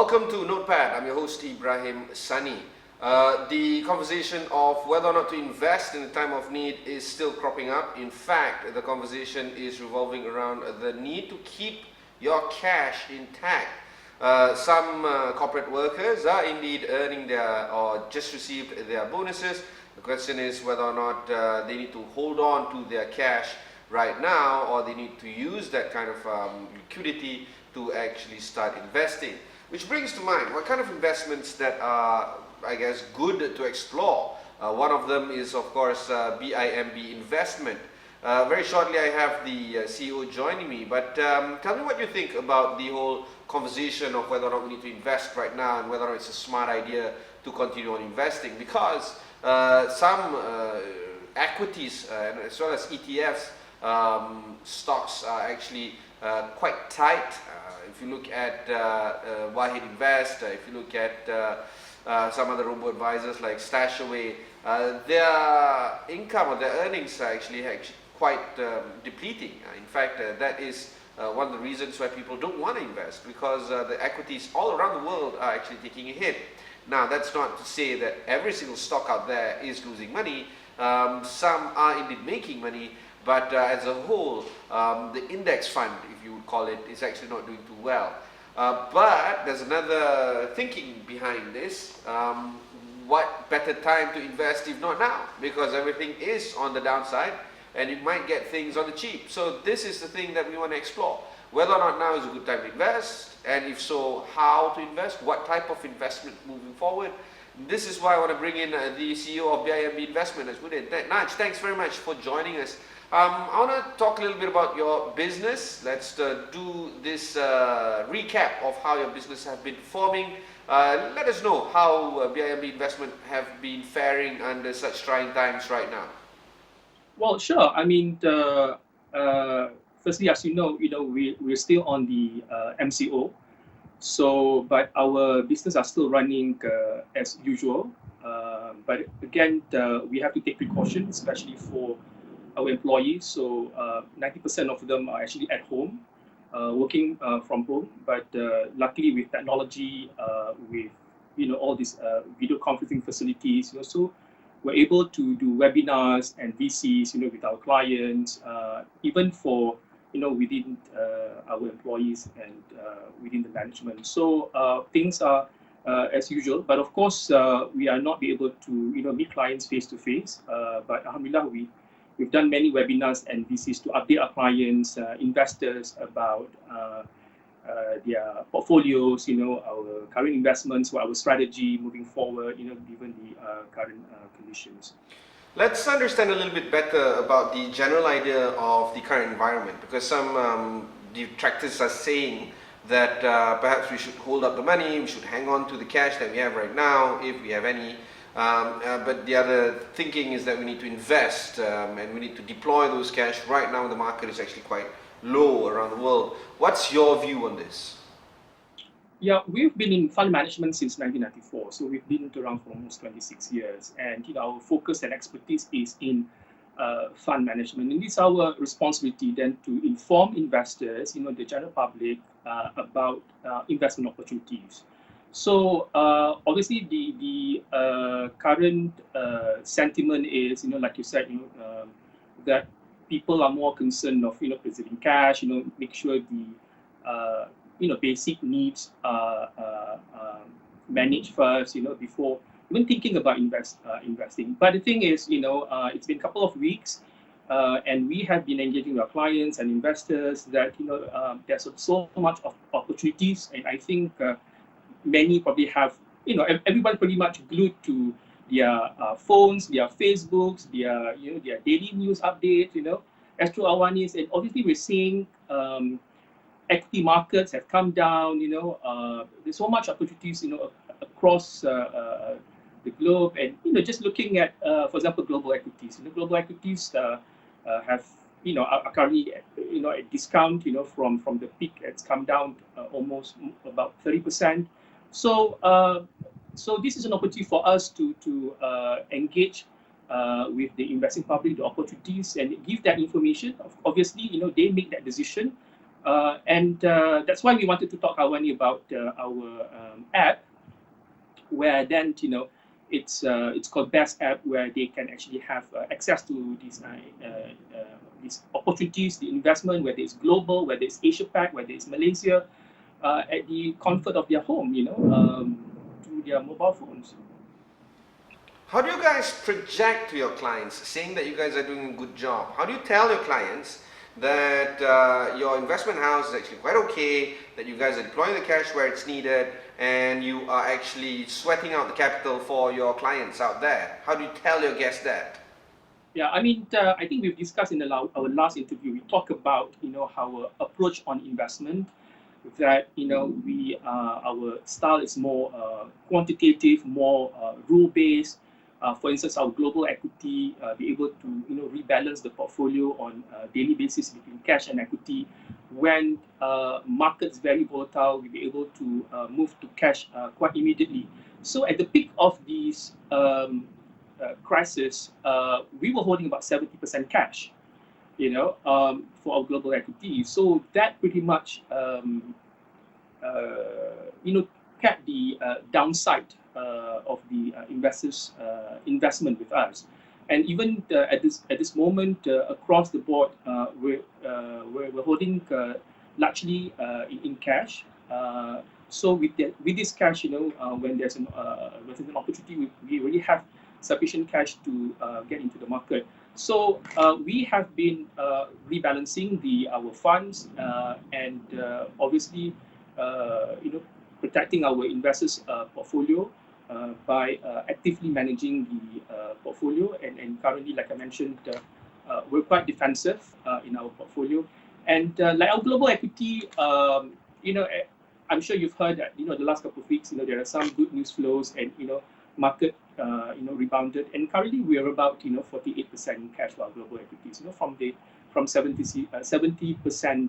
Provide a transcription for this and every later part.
Welcome to Notepad. I'm your host Ibrahim Sani. The conversation of whether or not to invest in a time of need is still cropping up. In fact, the conversation is revolving around the need to keep your cash intact. Some corporate workers are indeed earning their or just received their bonuses. The question is whether or not they need to hold on to their cash right now, or they need to use that kind of liquidity to actually start investing. Which brings to mind what kind of investments that are, I guess, good to explore. One of them is, of course, BIMB Investment. Very shortly, I have the CEO joining me, but tell me what you think about the whole conversation of whether or not we need to invest right now and whether or not it's a smart idea to continue on investing, because some equities as well as ETFs stocks are actually quite tight. If you look at Wahid Invest, if you look at some other robo-advisors like Stashaway, their income or their earnings are actually quite depleting. In fact, that is one of the reasons why people don't want to invest, because the equities all around the world are actually taking a hit. Now, that's not to say that every single stock out there is losing money. Some are indeed making money, but as a whole, the index fund, if you would call it, is actually not doing too well. But there's another thinking behind this. What better time to invest if not now? Because everything is on the downside and you might get things on the cheap. So this is the thing that we want to explore. Whether or not now is a good time to invest, and if so, how to invest, what type of investment moving forward. This is why I want to bring in the CEO of BIMB Investment, Najmuddin. Naj, thanks very much for joining us. I want to talk a little bit about your business. Let's do this recap of how your business has been performing. Let us know how BIMB Investment have been faring under such trying times right now. Well, sure. I mean, firstly, as you know, we're still on the MCO. So, but our business are still running as usual. But again, we have to take precautions, especially for our employees. So 90% of them are actually at home, working from home. But luckily, with technology, with all these video conferencing facilities, so we're able to do webinars and VCs, with our clients, even for within our employees and within the management. So things are as usual. But of course, we are not be able to meet clients face to face. But alhamdulillah, we've done many webinars and VCs to update our clients, investors about their portfolios, our current investments, what our strategy moving forward, given the current conditions. Let's understand a little bit better about the general idea of the current environment, because some detractors are saying that perhaps we should hold up the money, we should hang on to the cash that we have right now, if we have any. But the other thinking is that we need to invest and we need to deploy those cash. Right now the market is actually quite low around the world. What's your view on this? Yeah, we've been in fund management since 1994, so we've been around for almost 26 years. And our focus and expertise is in fund management. And it's our responsibility then to inform investors, the general public, about investment opportunities. So obviously the current sentiment is, like you said, that people are more concerned of preserving cash, make sure the basic needs are managed first, before even thinking about investing. But the thing is, it's been a couple of weeks, and we have been engaging with our clients and investors that there's so much of opportunities, and I think many probably have, everyone pretty much glued to their phones, their Facebooks, their daily news updates, Astro AWANI, and obviously we're seeing equity markets have come down. There's so much opportunities, across the globe, and just looking at, for example, global equities. Global equities have, are currently, at discount, from the peak. It's come down almost about 30%. So, so this is an opportunity for us to engage with the investing public, the opportunities, and give that information. Obviously, they make that decision. And that's why we wanted to talk, AWANI, about our app, where then it's called Best App, where they can actually have access to these opportunities, the investment, whether it's global, whether it's Asia Pac, whether it's Malaysia, at the comfort of their home, through their mobile phones. How do you guys project to your clients, saying that you guys are doing a good job? How do you tell your clients that your investment house is actually quite okay, that you guys are deploying the cash where it's needed, and you are actually sweating out the capital for your clients out there? How do you tell your guests that? Yeah, I mean, I think we've discussed in our last interview. We talk about our approach on investment. That our style is more quantitative, more rule-based. For instance, our global equity, be able to rebalance the portfolio on a daily basis between cash and equity. When markets very volatile, we'll be able to move to cash quite immediately. So at the peak of these crisis, we were holding about 70% cash, for our global equity. So that pretty much kept the downside of the investors' investment with us. And even at this moment, across the board, we're holding largely in cash. So with this cash, when there's an opportunity, we really have sufficient cash to get into the market. So we have been rebalancing our funds and obviously, protecting our investors' portfolio by actively managing the portfolio. And currently, like I mentioned, we're quite defensive in our portfolio. And like our global equity, I'm sure you've heard that the last couple of weeks, there are some good news flows, and market rebounded. And currently, we are about 48% in cash for our global equities, from 70%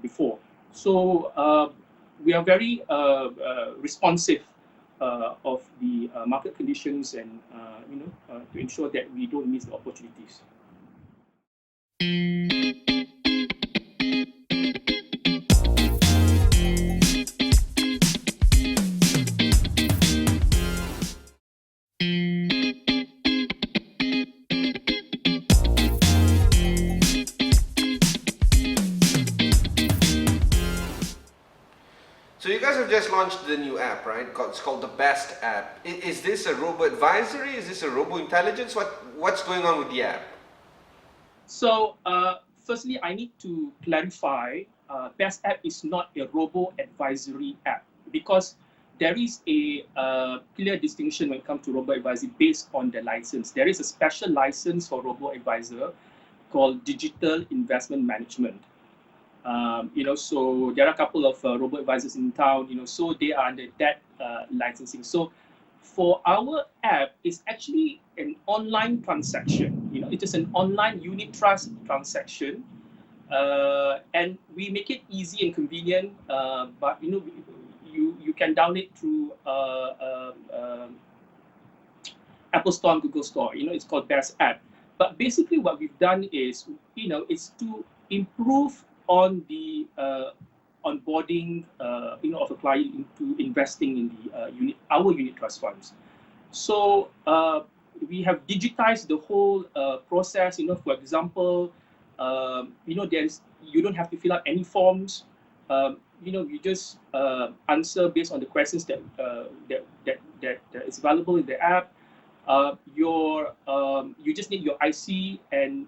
before. So we are very responsive of the market conditions, and to ensure that we don't miss the opportunities. So you guys have just launched the new app, right? It's called the Best App. Is this a robo-advisory? Is this a robo-intelligence? What's going on with the app? So firstly, I need to clarify, Best App is not a robo-advisory app, because there is a clear distinction when it comes to robo-advisory based on the license. There is a special license for robo-advisor called Digital Investment Management. So there are a couple of robo-advisors in town, so they are under that licensing. So for our app, it's actually an online transaction. It is an online unit trust transaction, and we make it easy and convenient. But you can download it through Apple Store and Google Store. It's called Best App. But basically, what we've done is, is to improve on the onboarding, of a client into investing in the our unit trust funds. So we have digitized the whole process. For example, you don't have to fill out any forms. You just answer based on the questions that is available in the app. You just need your IC, and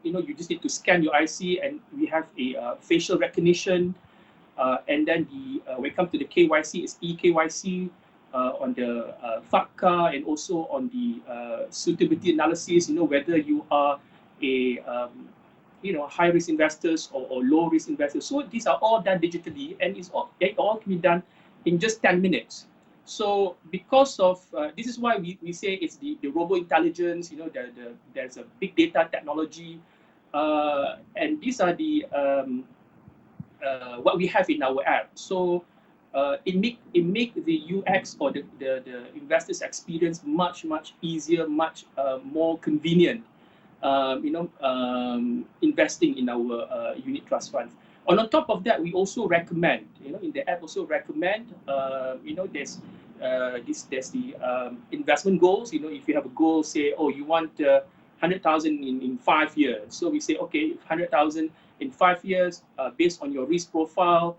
you just need to scan your IC, and we have a facial recognition. And then when it comes to the KYC, it's eKYC on the FATCA, and also on the suitability analysis, whether you are a high risk investors or low risk investors. So these are all done digitally, and it all can be done in just 10 minutes. So because of this is why we say it's the robo intelligence. There's a big data technology, and these are the what we have in our app. So it make the UX or the investors experience much easier, much more convenient. Investing in our unit trust funds. On top of that, we also recommend, in the app also recommend, there's the investment goals. If you have a goal, say, oh, you want 100,000 in 5 years. So we say, okay, 100,000 in 5 years, based on your risk profile,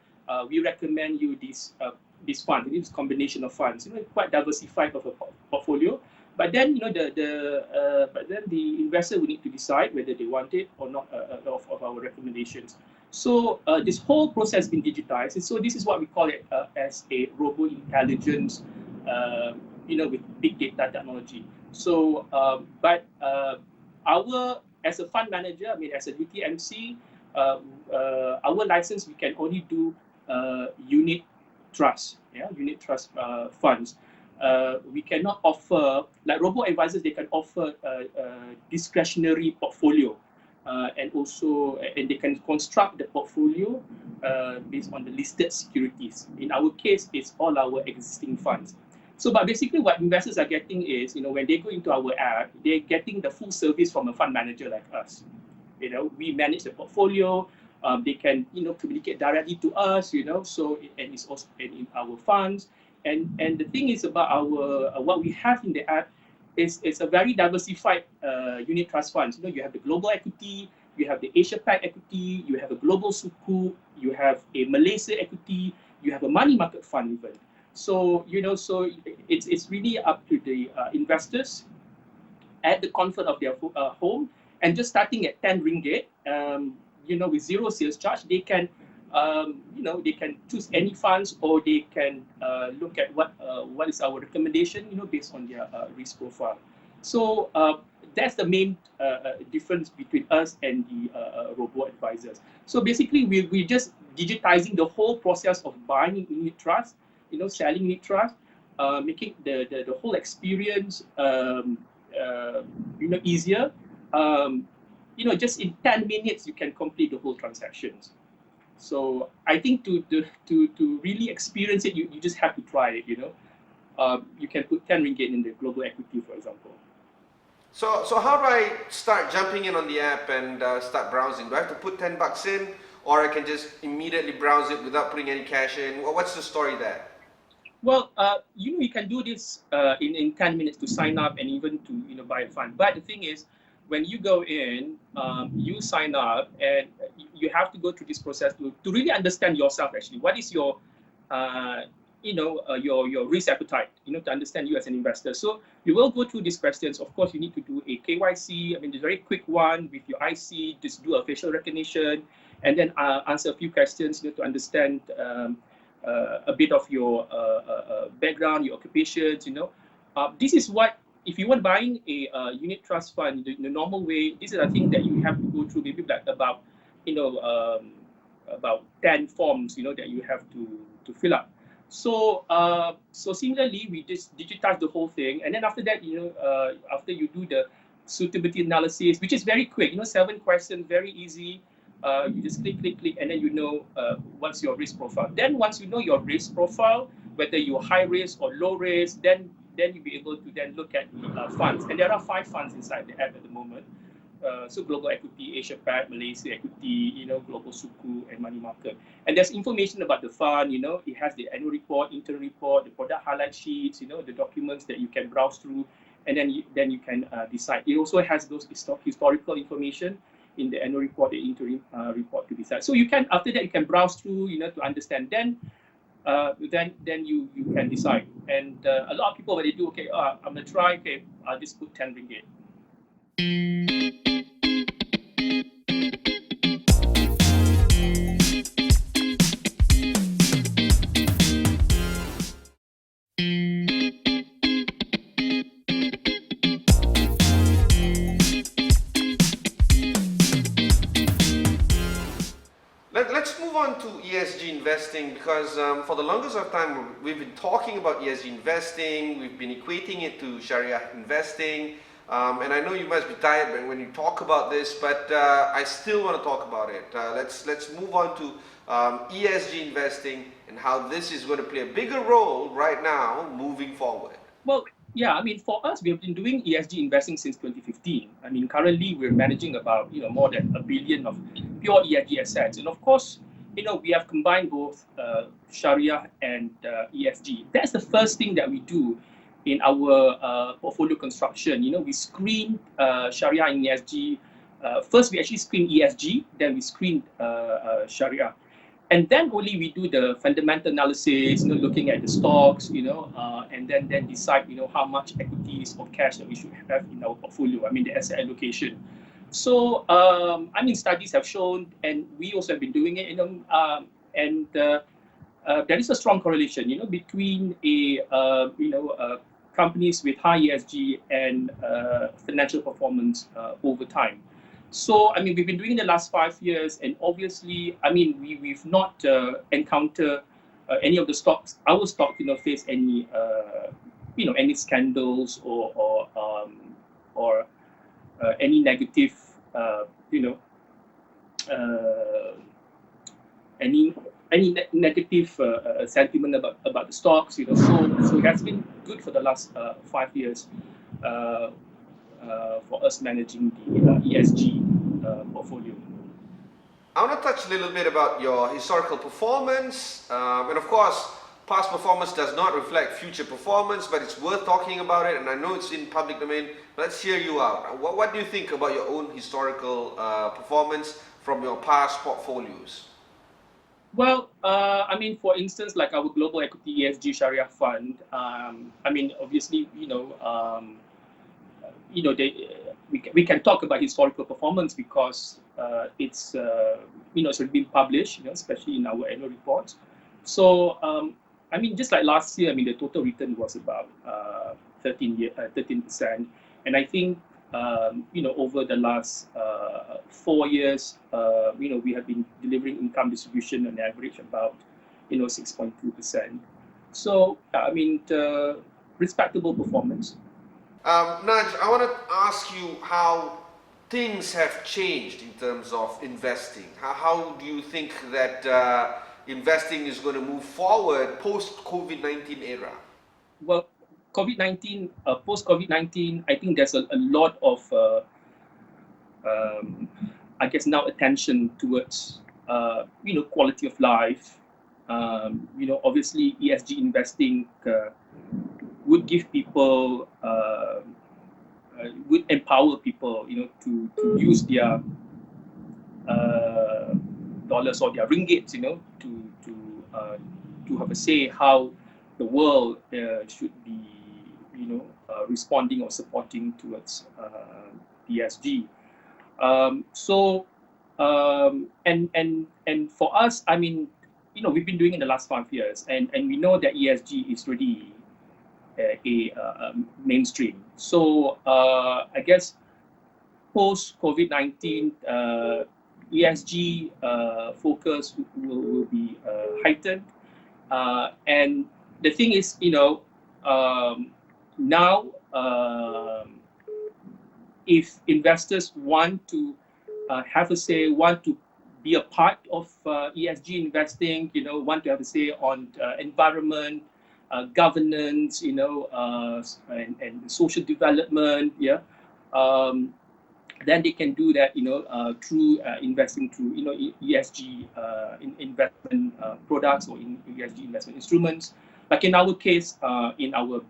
we recommend you this fund, this combination of funds. Quite diversified of a portfolio. But then, the investor will need to decide whether they want it or not of our recommendations. So this whole process has been digitized, and so this is what we call it as a robo-intelligence, with big data technology. So, as a fund manager, as a UTMC, our license, we can only do unit trust, unit trust funds. We cannot offer, like robo-advisors, they can offer discretionary portfolio. And they can construct the portfolio based on the listed securities. In our case, it's all our existing funds. So, but basically what investors are getting is, when they go into our app, they're getting the full service from a fund manager like us. We manage the portfolio. They can, communicate directly to us, so, and it's also in our funds. And the thing is about our, what we have in the app, it's a very diversified unit trust funds. You have the global equity, you have the Asia Pac equity, you have a global Sukuk, you have a Malaysia equity, you have a money market fund even. So so it's really up to the investors at the comfort of their home, and just starting at 10 ringgit, with zero sales charge, they can they can choose any funds, or they can look at what is our recommendation, based on their risk profile. So that's the main difference between us and the robo-advisors. So basically, we're just digitizing the whole process of buying unit trust, selling unit trust, making the whole experience easier. Just in 10 minutes, you can complete the whole transactions. So I think to really experience it, you just have to try it. You can put 10 ringgit in the global equity, for example. So how do I start jumping in on the app and start browsing? Do I have to put 10 bucks in, or I can just immediately browse it without putting any cash in? What's the story there? Well, you can do this in 10 minutes to sign up and even to buy a fund. But the thing is, when you go in, you sign up, and you have to go through this process to really understand yourself. Actually, what is your your risk appetite, to understand you as an investor. So you will go through these questions. Of course, you need to do a KYC. It's a very quick one with your IC. Just do a facial recognition, and then answer a few questions, to understand a bit of your background, your occupations. This is what, if you want buying a unit trust fund in the normal way, this is a thing that you have to go through, maybe like about 10 forms, that you have to fill up. So so similarly, we just digitize the whole thing, and then after that, after you do the suitability analysis, which is very quick, 7 questions, very easy. You just click, and then what's your risk profile. Then once you know your risk profile, whether you're high risk or low risk, then you'll be able to then look at the funds. And there are 5 funds inside the app at the moment. So global equity, Asia Pac, Malaysia equity, global Sukuk, and money market. And there's information about the fund. It has the annual report, interim report, the product highlight sheets, the documents that you can browse through, and then you can decide. It also has those historical information in the annual report, the interim report to decide. So you can, after that, you can browse through, to understand. Then you can decide. And a lot of people, when they do, okay, I'm gonna try. Okay, I'll just put 10 ringgit. Let's move on to ESG investing, because for the longest of time we've been talking about ESG investing. We've been equating it to Sharia investing, and I know you must be tired when you talk about this, but I still want to talk about it. Let's move on to ESG investing and how this is going to play a bigger role right now moving forward. Well, yeah, for us, we have been doing ESG investing since 2015. Currently we're managing about more than 1 billion of pure ESG assets, and of course, we have combined both Sharia and ESG. That's the first thing that we do in our portfolio construction. We screen Sharia and ESG. First, we actually screen ESG, then we screen Sharia. And then only we do the fundamental analysis, looking at the stocks, and then decide, how much equities or cash that we should have in our portfolio. The asset allocation. So, studies have shown, and we also have been doing it, there is a strong correlation, between companies with high ESG and financial performance over time. So, we've been doing it the last 5 years, and obviously, we've not encountered any of the stocks, our stock, face any, any scandals or any negative, any negative sentiment about the stocks, So it has been good for the last 5 years. For us managing the ESG portfolio. I want to touch a little bit about your historical performance. And of course, past performance does not reflect future performance, but it's worth talking about it. And I know it's in public domain. Let's hear you out. What do you think about your own historical performance from your past portfolios? Well, for instance, like our global equity ESG Sharia fund, obviously, we can talk about historical performance because it's it's been published, especially in our annual reports. So just like last year, the total return was about 13%, and I think over the last 4 years, we have been delivering income distribution on average about 6.2%. So respectable performance. Naj, I want to ask you how things have changed in terms of investing. How do you think that investing is going to move forward post-COVID-19 era? Well, COVID-19, post-COVID-19, I think there's a lot of, now attention towards, quality of life. Obviously ESG investing would give people, would empower people, to use their dollars or their ringgits, to have a say how the world should be, responding or supporting towards ESG. And for us, we've been doing it in the last 5 years, and we know that ESG is really a mainstream. So I guess post COVID-19, ESG focus will be heightened. And the thing is, now if investors want to have a say, want to be a part of ESG investing, want to have a say on environment, governance, and social development, then they can do that, through investing through, ESG investment products or in ESG investment instruments. Like in our case, in our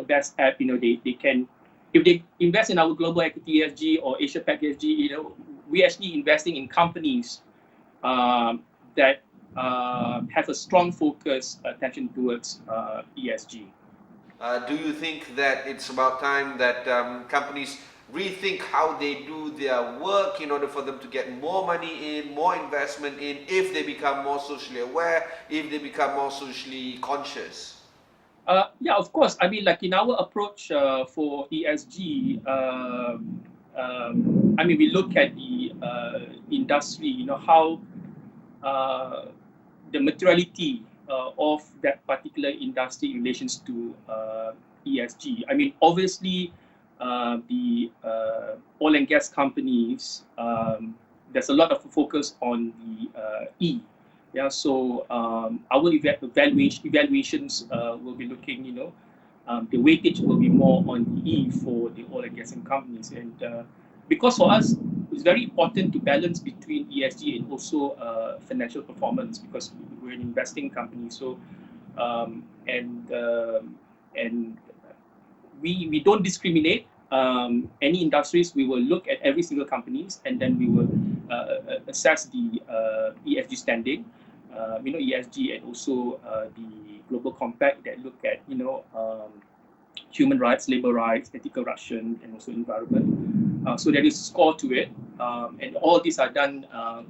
best app, they can, if they invest in our global equity ESG or Asia Pac ESG, we're actually investing in companies that have a strong focus attention towards ESG. Do you think that it's about time that companies rethink how they do their work in order for them to get more money in, more investment in, if they become more socially aware, if they become more socially conscious? Yeah, of course. Like in our approach for ESG, we look at the industry, how the materiality of that particular industry in relation to ESG. Obviously, the oil and gas companies, there's a lot of focus on the E. Yeah, so our evaluations will be looking, the weightage will be more on the E for the oil and gas companies. And because for us, it's very important to balance between ESG and also financial performance, because we're an investing company. So and we don't discriminate any industries. We will look at every single companies, and then we will assess the ESG standing, ESG, and also the Global Compact that look at human rights, labor rights, ethical Russian, and also environment. So there is a score to it, and all these are done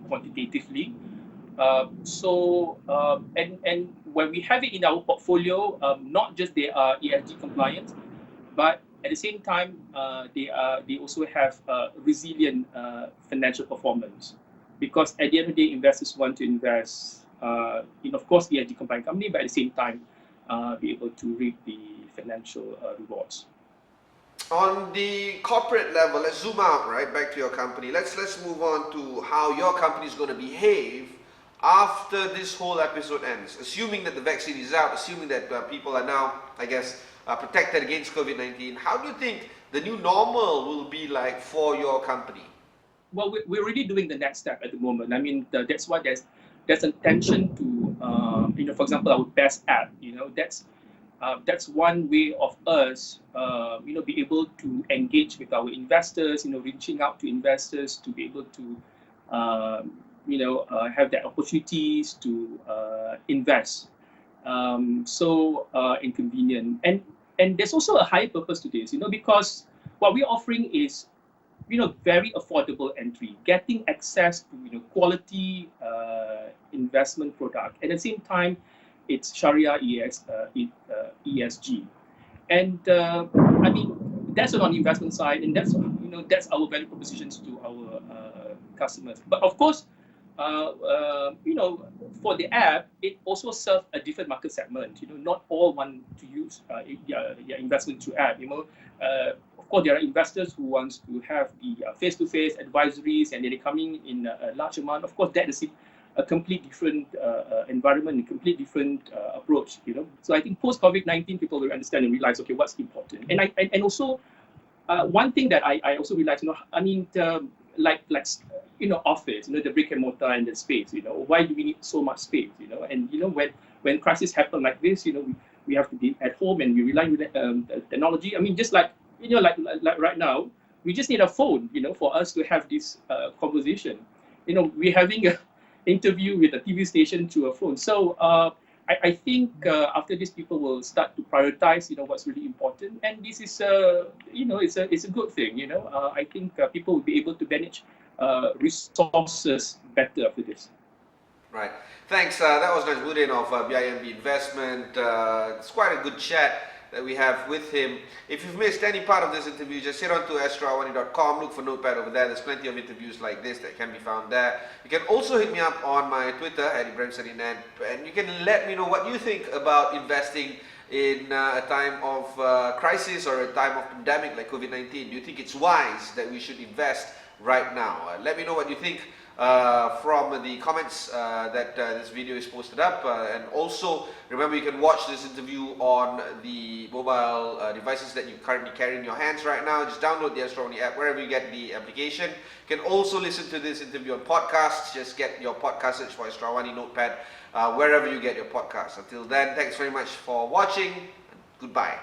quantitatively. And when we have it in our portfolio, not just they are ESG compliant, but at the same time, they also have resilient financial performance, because at the end of the day, investors want to invest in, of course, ESG compliant company, but at the same time, be able to reap the financial rewards. On the corporate level, let's zoom out, right, back to your company. Let's move on to how your company is going to behave after this whole episode ends. Assuming that the vaccine is out, assuming that people are now, I guess, protected against COVID-19, how do you think the new normal will be like for your company? Well, we're really doing the next step at the moment. I mean, that's why there's an intention to, for example, our best app. That's one way of us, be able to engage with our investors. Reaching out to investors to be able to, have the opportunities to invest. So inconvenient, and there's also a high purpose to this. Because what we're offering is, very affordable entry, getting access to quality investment product. At the same time, it's Sharia ESG, and I mean that's on the investment side, and that's our value propositions to our customers. But of course, for the app, it also serves a different market segment. Not all want to use their investment through app. Of course, there are investors who want to have the face-to-face advisories, and they're coming in a large amount. Of course, that is a complete different environment, a complete different approach. So I think post COVID-19, people will understand and realize, okay, what's important. And also one thing that I also realized, like office, the brick and mortar and the space. Why do we need so much space? And when crisis happen like this, we have to be at home and we rely on technology. I mean, just like like right now, we just need a phone, for us to have this conversation. We're having an interview with a TV station through a phone. So I think after this, people will start to prioritize, what's really important, and this is, it's a good thing. I think people will be able to manage resources better after this. Right. Thanks. That was Najmuddin of BIMB Investment. It's quite a good chat that we have with him. If you've missed any part of this interview, just head on to astroawani.com, look for Notepad over there. There's plenty of interviews like this that can be found there. You can also hit me up on my Twitter at Ibrahim Sani, and you can let me know what you think about investing in a time of crisis or a time of pandemic like COVID-19. Do you think it's wise that we should invest right now? Let me know what you think from the comments that this video is posted up, and also remember you can watch this interview on the mobile devices that you currently carry in your hands right now. Just download the Astro app wherever you get the application. You can also listen to this interview on podcasts. Just get your podcast, search for Astro Notepad wherever you get your podcasts. Until then, thanks very much for watching. Goodbye.